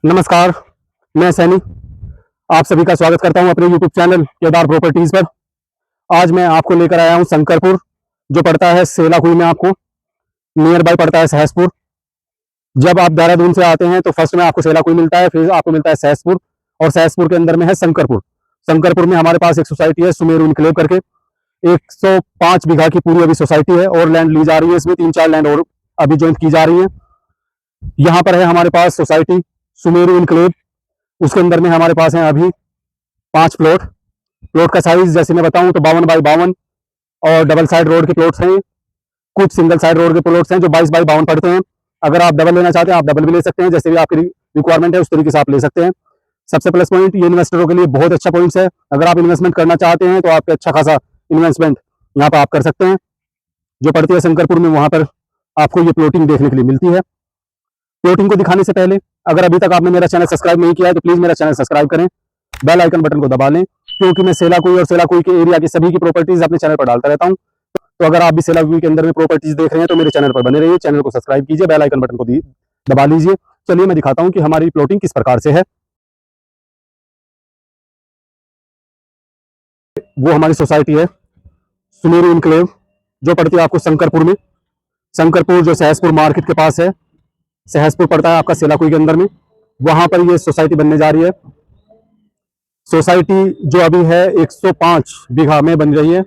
नमस्कार, मैं सैनी आप सभी का स्वागत करता हूं अपने YouTube चैनल केदार प्रॉपर्टीज पर। आज मैं आपको लेकर आया हूं शंकरपुर, जो पड़ता है सेलाकुई में, आपको नियर बाय पड़ता है सहसपुर। जब आप देहरादून से आते हैं तो फर्स्ट में आपको सेलाकुई मिलता है, फिर आपको मिलता है सहसपुर, और सहसपुर के अंदर में है शंकरपुर। शंकरपुर में हमारे पास एक सोसाइटी है सुमेरु इनक्लेव करके, 105 बीघा की पूरी अभी सोसाइटी है और लैंड ली जा रही है। इसमें 3-4 लैंड और अभी ज्वाइन की जा रही है। यहाँ पर है हमारे पास सोसाइटी सुमेरु इनक्लेव, उसके अंदर में हमारे पास है अभी 5 प्लॉट। प्लॉट का साइज जैसे मैं बताऊं तो 52 बाई 52 और डबल साइड रोड के प्लॉट्स हैं। कुछ सिंगल साइड रोड के प्लॉट्स हैं जो 22 बाई 52 पड़ते हैं। अगर आप डबल लेना चाहते हैं आप डबल भी ले सकते हैं, जैसे भी आपकी रिक्वायरमेंट है उस तरीके से आप ले सकते हैं। सबसे प्लस पॉइंट, ये इन्वेस्टरों के लिए बहुत अच्छा पॉइंट है। अगर आप इन्वेस्टमेंट करना चाहते हैं तो आपके अच्छा खासा इन्वेस्टमेंट यहाँ पर आप कर सकते हैं। जो पड़ती है शंकरपुर में, वहां पर आपको ये प्लॉटिंग देखने के लिए मिलती है। प्लॉटिंग को दिखाने से पहले अगर अभी तक आपने मेरा चैनल सब्सक्राइब नहीं किया है तो प्लीज मेरा चैनल सब्सक्राइब करें, बेल आइकन बटन को दबा लें, क्योंकि मैं सेलाकुई और सेलाकुई के एरिया की सभी की प्रॉपर्टीज अपने चैनल पर डालता रहता हूं। तो अगर आप भी सेलाकुई के अंदर में प्रॉपर्टीज देख रहे हैं तो मेरे चैनल पर बने रहिए, चैनल को सब्सक्राइब कीजिए, बेल आइकन बटन को दबा लीजिए। चलिए मैं दिखाता हूं कि हमारी प्लॉटिंग किस प्रकार से है। वो हमारी सोसाइटी है सुमेरु इनक्लेव, जो पड़ती है आपको शंकरपुर में। शंकरपुर जो सहसपुर मार्केट के पास है, सहसपुर पड़ता है आपका सेलाकुई के अंदर में, वहां पर ये सोसाइटी बनने जा रही है। सोसाइटी जो अभी है 105 बीघा में बन रही है।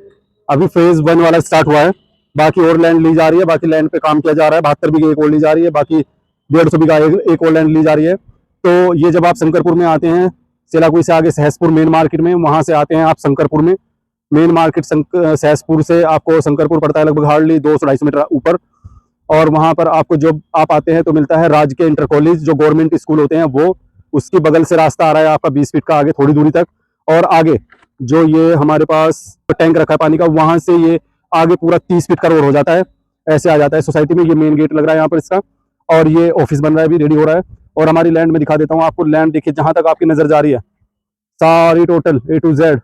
अभी फेज 1 वाला स्टार्ट हुआ है, बाकी और लैंड ली जा रही है, बाकी लैंड पे काम किया जा रहा है। 72 बीघे एक और ली जा रही है, बाकी 150 बीघा एक और लैंड ली जा रही है। तो ये जब आप शंकरपुर में आते हैं, सेलाकुई से आगे सहसपुर मेन मार्केट में, वहां से आते हैं आप शंकरपुर में। मेन मार्केट सहसपुर से आपको शंकरपुर पड़ता है लगभग हार्डली 200-250 मीटर ऊपर। और वहां पर आपको जब आप आते हैं तो मिलता है राजकीय इंटर कॉलेज, जो गवर्नमेंट स्कूल होते हैं वो, उसकी बगल से रास्ता आ रहा है आपका 20 फीट का आगे थोड़ी दूरी तक। और आगे जो ये हमारे पास टैंक रखा है पानी का, वहां से ये आगे पूरा 30 फीट का रोड हो जाता है, ऐसे आ जाता है सोसाइटी में। ये मेन गेट लग रहा है यहाँ पर इसका, और ये ऑफिस बन रहा है, अभी रेडी हो रहा है। और हमारी लैंड में दिखा देता हूँ आपको। लैंड देखिए, जहां तक आपकी नजर जा रही है, सारी टोटल A to Z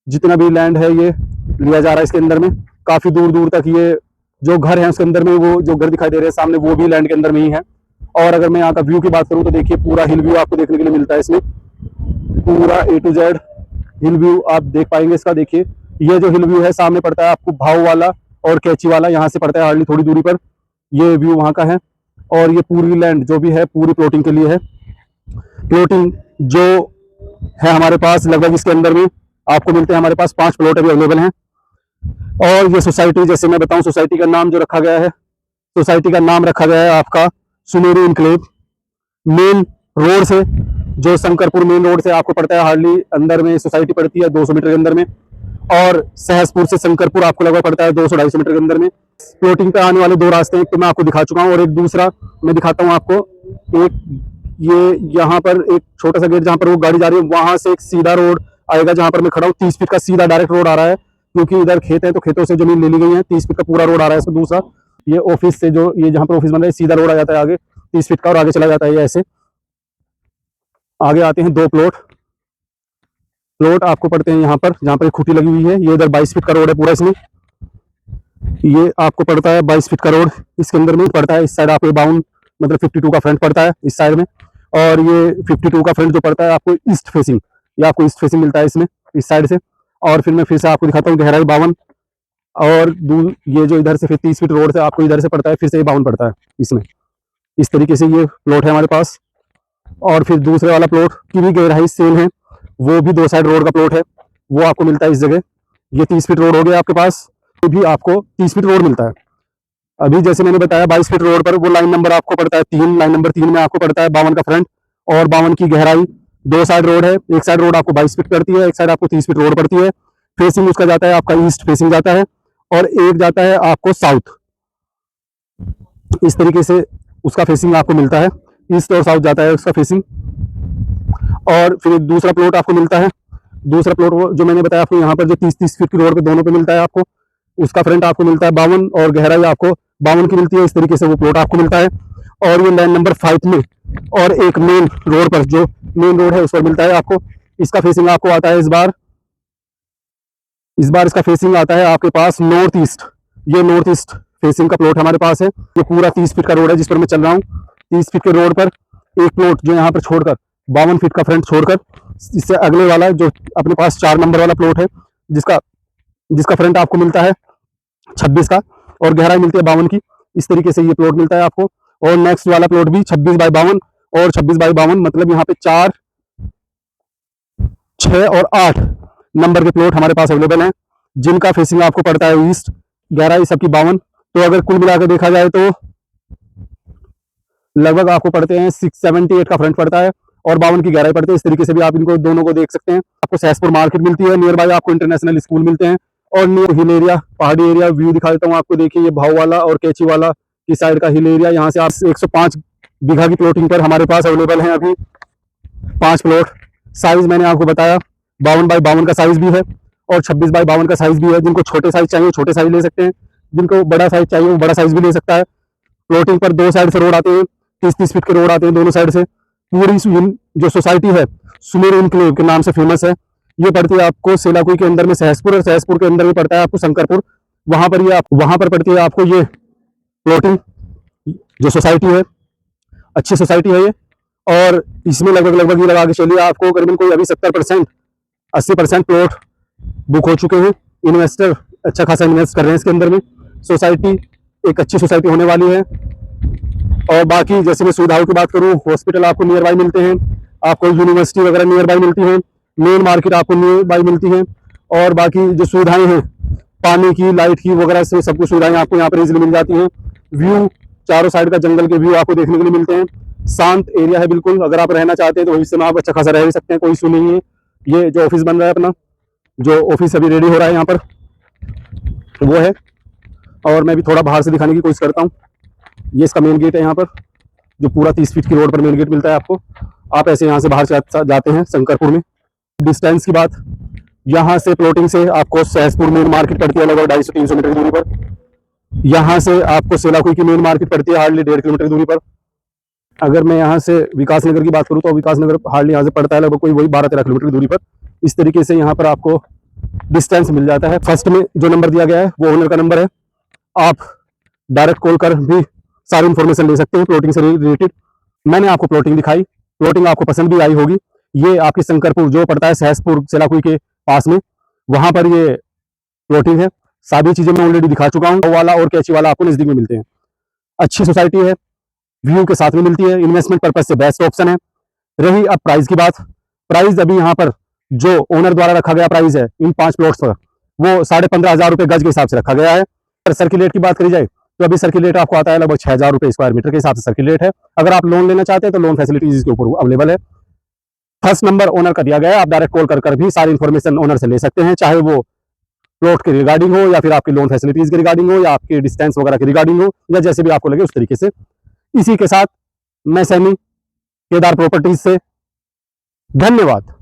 जितना भी लैंड है ये लिया जा रहा है इसके अंदर में। काफी दूर दूर तक ये जो घर है उसके अंदर में, वो जो घर दिखाई दे रहे हैं सामने, वो भी लैंड के अंदर में ही है। और अगर मैं यहाँ का व्यू की बात करूँ तो देखिए, पूरा हिल व्यू आपको देखने के लिए मिलता है इसमें। पूरा A to Z hill view आप देख पाएंगे इसका। देखिए, ये जो हिल व्यू है सामने पड़ता है आपको भाव वाला और कैची वाला, यहाँ से पड़ता है हार्डली थोड़ी दूरी पर। ये व्यू वहाँ का है। और ये पूरी लैंड जो भी है पूरी प्लॉटिंग के लिए है। प्लॉटिंग जो है हमारे पास लगभग इसके अंदर में आपको मिलते हैं, हमारे पास 5 प्लॉट अभी अवेलेबल हैं। और ये सोसाइटी, जैसे मैं बताऊं, सोसाइटी का नाम जो रखा गया है, सोसाइटी का नाम रखा गया है आपका सुमेरु इनक्लेव। मेन रोड से, जो शंकरपुर मेन रोड से आपको पड़ता है हार्डली अंदर में सोसाइटी पड़ती है 200 मीटर के अंदर में। और सहसपुर से शंकरपुर आपको लगभग पड़ता है 200-250 मीटर के अंदर में। प्लॉटिंग पे आने वाले 2 रास्ते हैं, तो मैं आपको दिखा चुका हूँ, और एक दूसरा मैं दिखाता हूँ आपको। एक ये यहाँ पर एक छोटा सा गेट, जहाँ पर वो गाड़ी जा रही है, वहां से एक सीधा रोड आएगा जहां पर मैं खड़ा हूँ। 30 फीट का सीधा डायरेक्ट रोड आ रहा है, क्योंकि इधर खेत है तो खेतों से जमीन ले ली गई है। 30 फीट का पूरा रोड आ रहा है इसमें। दूसरा ये ऑफिस से, जो ये जहां पर ऑफिस बन रहा है, सीधा रोड आ जाता है आगे 30 फीट का, और आगे चला जाता है ये ऐसे। आगे आते हैं 2 प्लॉट। प्लॉट आपको पड़ते हैं यहाँ पर, जहां पर एक खुटी लगी हुई है। ये इधर 22 फीट का रोड है पूरा इसमें। ये आपको पड़ता है 22 फीट का रोड इसके अंदर में पड़ता है। इस साइड आपको 52 मतलब 52 का फ्रंट पड़ता है इस साइड में। और ये 52 का फ्रंट जो पड़ता है आपको ईस्ट फेसिंग, ये आपको ईस्ट फेसिंग मिलता है इसमें, इस साइड से। और फिर मैं फिर से आपको दिखाता हूँ, गहराई 52। और दूर ये जो इधर से फिर 30 फीट रोड से आपको इधर से पड़ता है, फिर से ये 52 पड़ता है इसमें। इस तरीके से ये प्लॉट है हमारे पास। और फिर दूसरे वाला प्लॉट की भी गहराई सेम है, वो भी 2 साइड रोड का प्लॉट है, वो आपको मिलता है इस जगह। ये 30 फीट रोड हो गया आपके पास, ये भी आपको 30 फीट रोड मिलता है। अभी जैसे मैंने बताया 22 फीट रोड पर वो लाइन नंबर आपको पड़ता है 3, लाइन नंबर 3 में आपको पड़ता है 52 का फ्रंट और 52 की गहराई। 2 साइड रोड है, एक साइड रोड आपको 22 फीट पड़ती है, एक साइड आपको 30 फीट रोड पड़ती है। फेसिंग उसका जाता है आपका ईस्ट फेसिंग जाता है, और एक जाता है आपको साउथ। इस तरीके से उसका फेसिंग आपको मिलता है, ईस्ट और साउथ जाता है उसका फेसिंग। और फिर दूसरा प्लॉट आपको मिलता है, दूसरा प्लॉट जो मैंने बताया आपको, यहाँ पर जो 30-30 फीट की रोड पे दोनों पे मिलता है आपको, उसका फ्रंट आपको मिलता है 52 और गहराई आपको 52 की मिलती है। इस तरीके से वो प्लॉट आपको मिलता है। और ये लाइन नंबर 5 में और एक मेन रोड पर, जो मेन रोड है उस पर मिलता है आपको। इसका फेसिंग आपको आता है इस बार इसका फेसिंग आता है आपके पास नॉर्थ ईस्ट। ये नॉर्थ ईस्ट फेसिंग का प्लॉट हमारे पास है। ये पूरा 30 फीट का रोड है जिस पर मैं चल रहा हूँ। 30 फीट के रोड पर एक प्लॉट जो यहाँ पर छोड़कर 52 फीट का फ्रंट छोड़कर, इससे अगले वाला जो अपने पास 4 नंबर वाला प्लॉट है, जिसका जिसका फ्रंट आपको मिलता है 26 का और गहराई मिलती है 52 की। इस तरीके से ये प्लॉट मिलता है आपको। और नेक्स्ट वाला प्लॉट भी 26/52 और 26/52, मतलब यहाँ पे 4, 6 और 8 नंबर के प्लॉट हमारे पास अवेलेबल हैं, जिनका फेसिंग आपको पड़ता है ईस्ट। गहराई सबकी 52। तो अगर कुल मिलाकर देखा जाए तो लगभग आपको पड़ते हैं 678 का फ्रंट पड़ता है और 52 की गहराई पड़ती है। इस तरीके से भी आप इनको दोनों को देख सकते हैं। आपको सहसपुर मार्केट मिलती है, नियर बाय आपको इंटरनेशनल स्कूल मिलते हैं और नियर हिल एरिया, पहाड़ी एरिया व्यू दिखा देता हूँ आपको। देखिए ये भाव वाला और कैची वाला की साइड का हिल एरिया, यहाँ से आप 105 बीघा की प्लॉटिंग पर हमारे पास अवेलेबल है अभी 5 प्लॉट। साइज मैंने आपको बताया 52/52 का साइज भी है और 26/52 का साइज भी है। जिनको छोटे साइज चाहिए छोटे साइज ले सकते हैं, जिनको बड़ा साइज चाहिए वो बड़ा साइज भी ले सकता है। प्लॉटिंग पर 2 साइड से रोड आते हैं, 30-30 फीट के रोड आते हैं दोनों साइड से। पूरी जो सोसाइटी है सुमेर इनक्लेव के नाम से फेमस है। ये पड़ती है आपको सेलाकुई के अंदर में सहसपुर, और सहसपुर के अंदर में पड़ता है आपको शंकरपुर। वहां पर पड़ती है आपको ये प्लॉटिंग जो सोसाइटी है। अच्छी सोसाइटी है ये, और इसमें लगभग ये लगा के चलिए आपको करीबन कोई अभी 70% 80% प्लॉट बुक हो चुके हैं। इन्वेस्टर अच्छा खासा इन्वेस्ट कर रहे हैं इसके अंदर में। सोसाइटी एक अच्छी सोसाइटी होने वाली है। और बाकी जैसे मैं सुविधाओं की बात करूं, हॉस्पिटल आपको नियर बाय मिलते हैं, आपको यूनिवर्सिटी वगैरह नियर बाय मिलती है, मेन मार्केट आपको नियर बाय मिलती है, और बाकी जो सुविधाएं हैं पानी की, लाइट की वगैरह से सब कुछ सुविधाएं आपको यहाँ पर इजीली मिल जाती हैं। व्यू चारों साइड का जंगल के व्यू आपको देखने के लिए मिलते हैं। शांत एरिया है बिल्कुल। अगर आप रहना चाहते हैं तो भविष्य में आप अच्छा खासा रह भी सकते हैं, कोई इशू नहीं है। ये जो ऑफिस बन रहा है अपना, जो ऑफिस अभी रेडी हो रहा है यहाँ पर, वो है। और मैं भी थोड़ा बाहर से दिखाने की कोशिश करता हूँ। ये इसका मेन गेट है यहाँ पर, जो पूरा 30 फीट की रोड पर मेन गेट मिलता है आपको। आप ऐसे यहाँ से बाहर जाते हैं शंकरपुर में। डिस्टेंस की बात, यहाँ से प्लॉटिंग से आपको सहसपुर मेन मार्केट पड़ती है लगभग 250-300 मीटर की दूरी पर। यहाँ से आपको सेलाकुई की मेन मार्केट पड़ती है हार्डली 1.5 किलोमीटर की दूरी पर। अगर मैं यहाँ से विकास नगर की बात करूँ तो विकास नगर हार्डली यहाँ से पड़ता है लगभग कोई वही 12-13 किलोमीटर की दूरी पर। इस तरीके से यहाँ पर आपको डिस्टेंस मिल जाता है। फर्स्ट में जो नंबर दिया गया है वो ओनर का नंबर है। आप डायरेक्ट कॉल कर भी सारी इन्फॉर्मेशन ले सकते हैं प्लॉटिंग से रिलेटेड। मैंने आपको प्लॉटिंग दिखाई, प्लॉटिंग आपको पसंद भी आई होगी। ये आपकी शंकरपुर जो पड़ता है सहसपुर सेलाकुई के पास में, वहां पर ये प्लॉटिंग है। सारी चीजें मैं ऑलरेडी दिखा चुका हूँ। वाला और कैची वाला आपको नजदीक में मिलते हैं। अच्छी सोसाइटी है, व्यू के साथ में मिलती है, इन्वेस्टमेंट पर्पज से बेस्ट ऑप्शन है। रही अब प्राइस की बात, प्राइस अभी यहाँ पर जो ओनर द्वारा रखा गया प्राइस है इन 5 प्लॉट्स पर, वो 15,500 रुपए गज के हिसाब से रखा गया है। अगर सर्किलेट की बात करी जाए तो अभी सर्किलेट आपको आता है लगभग 6,000 रुपए स्क्वायर मीटर के हिसाब से सर्किलेट है। अगर आप लोन लेना चाहते हैं तो लोन फैसिलिटीज इसके ऊपर अवेलेबल है। फर्स्ट नंबर ओनर का दिया गया है, आप डायरेक्ट कॉल कर भी सारी इन्फॉर्मेशन ओनर से ले सकते हैं, चाहे वो प्लॉट के रिगार्डिंग हो या फिर आपकी लोन फैसिलिटीज के रिगार्डिंग हो या आपके डिस्टेंस वगैरह के रिगार्डिंग हो, या जैसे भी आपको लगे उस तरीके से। इसी के साथ मैं सैनी केदार प्रॉपर्टीज से, धन्यवाद।